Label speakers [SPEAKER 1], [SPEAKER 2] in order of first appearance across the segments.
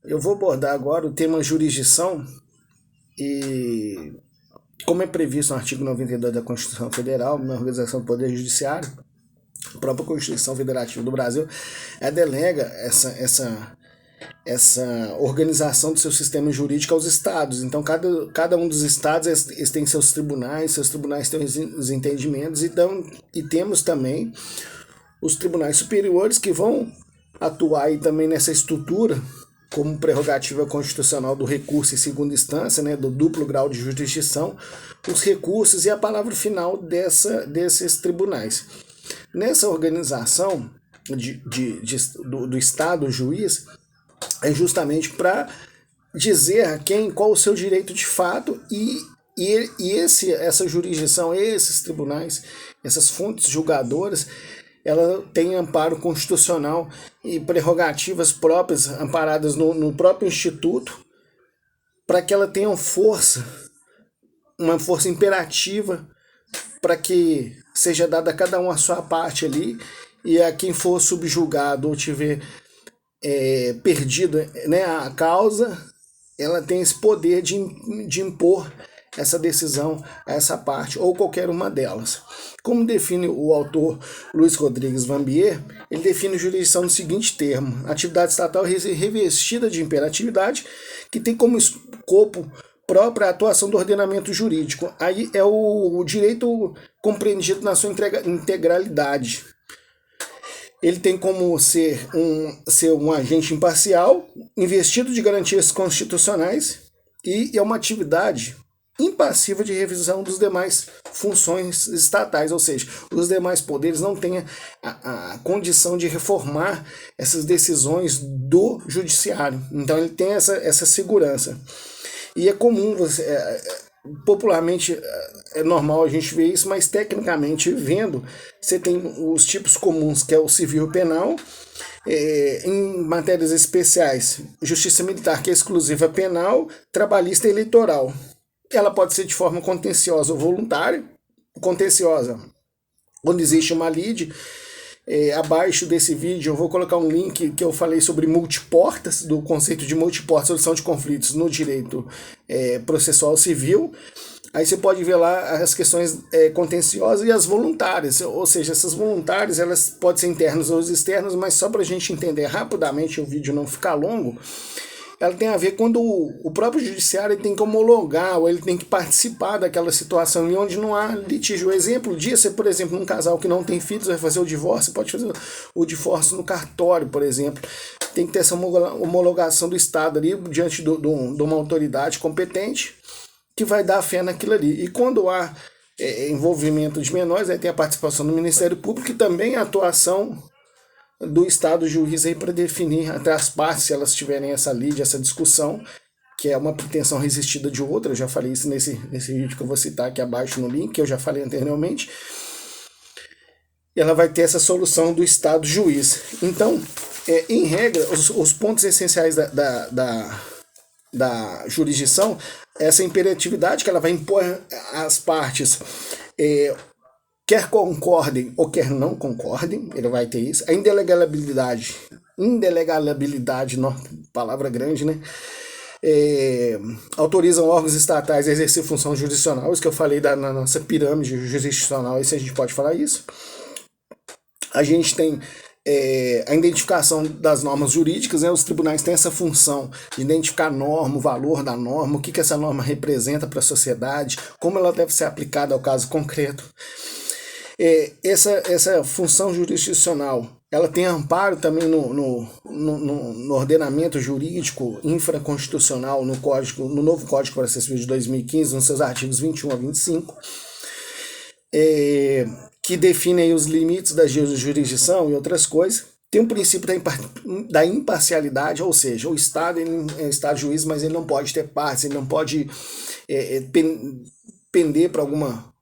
[SPEAKER 1] Eu vou abordar agora o tema jurisdição e, como é previsto no artigo 92 da Constituição Federal, na organização do Poder Judiciário, a própria Constituição Federativa do Brasil, ela delega essa organização do seu sistema jurídico aos estados. Então, cada um dos estados eles têm seus tribunais têm os entendimentos, e temos também os tribunais superiores que vão atuar aí também nessa estrutura como prerrogativa constitucional do recurso em segunda instância, né, do duplo grau de jurisdição, os recursos e a palavra final desses tribunais. Nessa organização do Estado juiz, é justamente para dizer a qual o seu direito de fato essa jurisdição, esses tribunais, essas fontes julgadoras, ela tem amparo constitucional e prerrogativas próprias, amparadas no próprio Instituto, para que ela tenha uma força imperativa, para que seja dada a cada um a sua parte ali, e a quem for subjugado ou tiver perdido, né, a causa, ela tem esse poder de impor essa decisão a essa parte, ou qualquer uma delas. Como define o autor Luiz Rodrigues Vanbier, ele define jurisdição no seguinte termo: atividade estatal revestida de imperatividade, que tem como escopo própria a atuação do ordenamento jurídico. Aí é o direito compreendido na sua integralidade. Ele tem como ser um agente imparcial, investido de garantias constitucionais, e é uma atividade impassiva de revisão dos demais funções estatais, ou seja, os demais poderes não têm a condição de reformar essas decisões do judiciário. Então ele tem essa segurança. E é comum, popularmente é normal a gente ver isso, mas tecnicamente vendo, você tem os tipos comuns, que é o civil e penal, em matérias especiais, justiça militar, que é exclusiva penal, trabalhista e eleitoral. Ela pode ser de forma contenciosa ou voluntária. Contenciosa, quando existe uma lide. Abaixo desse vídeo eu vou colocar um link que eu falei sobre multiportas, do conceito de multiporta, solução de conflitos no direito processual civil. Aí você pode ver lá as questões contenciosas e as voluntárias, ou seja, essas voluntárias elas podem ser internas ou externas, mas só para a gente entender rapidamente, o vídeo não ficar longo, ela tem a ver quando o próprio judiciário ele tem que homologar, ou ele tem que participar daquela situação e onde não há litígio. O exemplo disso é, por exemplo, um casal que não tem filhos vai fazer o divórcio, pode fazer o divórcio no cartório, por exemplo. Tem que ter essa homologação do Estado ali diante de uma autoridade competente que vai dar fé naquilo ali. E quando há envolvimento de menores, aí tem a participação do Ministério Público e também a atuação do Estado juiz aí para definir até as partes, se elas tiverem essa lide, essa discussão, que é uma pretensão resistida de outra. Eu já falei isso nesse vídeo que eu vou citar aqui abaixo no link, que eu já falei anteriormente. E ela vai ter essa solução do Estado juiz. Então, em regra, os pontos essenciais da jurisdição, essa imperatividade que ela vai impor às partes, quer concordem ou quer não concordem, ele vai ter isso. A indelegabilidade, palavra grande, né? Autorizam órgãos estatais a exercer função jurisdicional, isso que eu falei na nossa pirâmide jurisdicional, isso a gente pode falar isso. A gente tem a identificação das normas jurídicas, né? Os tribunais têm essa função de identificar a norma, o valor da norma, o que essa norma representa para a sociedade, como ela deve ser aplicada ao caso concreto. Essa função jurisdicional, ela tem amparo também no ordenamento jurídico infraconstitucional, no novo Código de Processo Civil de 2015, nos seus artigos 21 a 25, que define aí os limites da jurisdição e outras coisas. Tem um princípio da imparcialidade, ou seja, o Estado ele é Estado juiz, mas ele não pode ter partes, ele não pode pender para alguma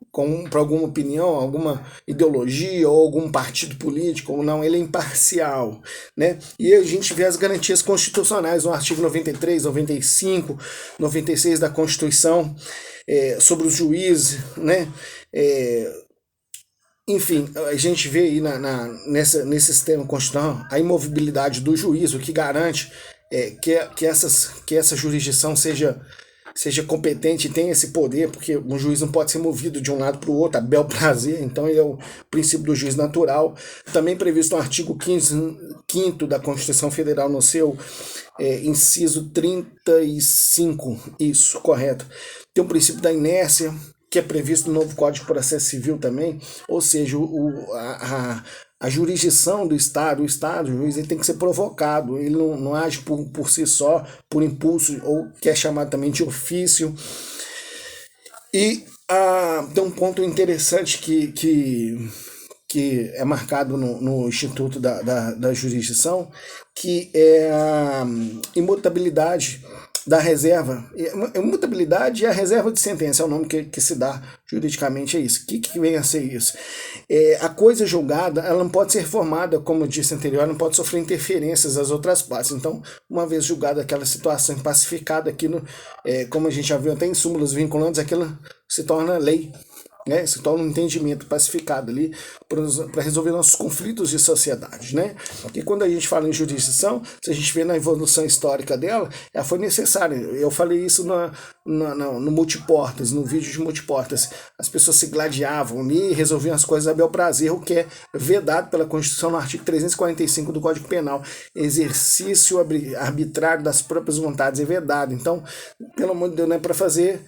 [SPEAKER 1] opinião, alguma ideologia ou algum partido político, ou não, ele é imparcial, né? E a gente vê as garantias constitucionais no artigo 93, 95, 96 da Constituição, sobre os juízes, né? Enfim, a gente vê aí nesse sistema constitucional a imovibilidade do juiz, o que garante que essa jurisdição seja competente e tenha esse poder, porque um juiz não pode ser movido de um lado para o outro a bel prazer, então ele é o princípio do juiz natural, também previsto no artigo 5º da Constituição Federal, no seu inciso 35, isso, correto. Tem o princípio da inércia, que é previsto no novo Código de Processo Civil também, ou seja, a jurisdição do Estado, o juiz, ele tem que ser provocado, ele não age por si só, por impulso, ou que é chamado também de ofício. E tem um ponto interessante que é marcado no Instituto da Jurisdição, que é a imutabilidade da reserva. Imutabilidade é a reserva de sentença, é o nome que se dá juridicamente, é isso. O que vem a ser isso? A coisa julgada, ela não pode ser reformada, como eu disse anterior, não pode sofrer interferências das outras partes. Então, uma vez julgada aquela situação pacificada, aquilo, como a gente já viu até em súmulas vinculantes, aquilo se torna lei. Se torna um entendimento pacificado ali para resolver nossos conflitos de sociedade, né? E quando a gente fala em jurisdição, se a gente vê na evolução histórica dela, ela foi necessária. Eu falei isso no Multiportas, no vídeo de Multiportas. As pessoas se gladiavam ali e resolviam as coisas a bel prazer, o que é vedado pela Constituição no artigo 345 do Código Penal. Exercício arbitrário das próprias vontades é vedado. Então, pelo amor de Deus, não é para fazer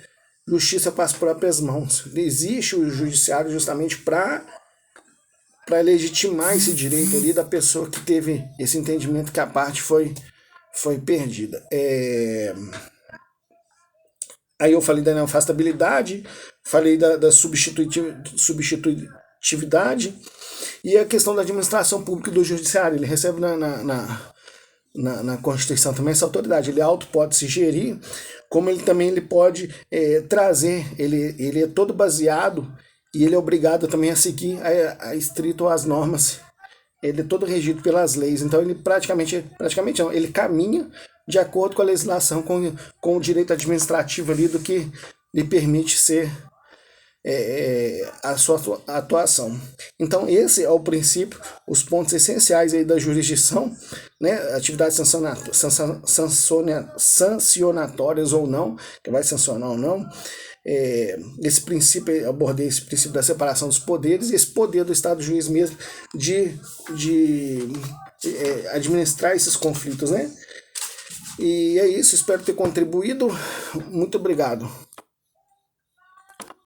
[SPEAKER 1] justiça com as próprias mãos. Existe o judiciário justamente para legitimar esse direito ali da pessoa que teve esse entendimento que a parte foi perdida. Aí eu falei da neofastabilidade, falei da substitutividade e a questão da administração pública e do judiciário. Ele recebe na Constituição também essa autoridade. Ele pode se gerir, como ele pode trazer, ele é todo baseado e ele é obrigado também a seguir a estrito as normas, ele é todo regido pelas leis, então ele praticamente não, ele caminha de acordo com a legislação, com o direito administrativo ali do que lhe permite ser a sua atuação. Então esse é o princípio, os pontos essenciais aí da jurisdição, né? Atividades sancionatórias ou não, que vai sancionar ou não. Esse princípio, eu abordei esse princípio da separação dos poderes, e esse poder do Estado juiz mesmo de administrar esses conflitos, né? E é isso, espero ter contribuído. Muito obrigado.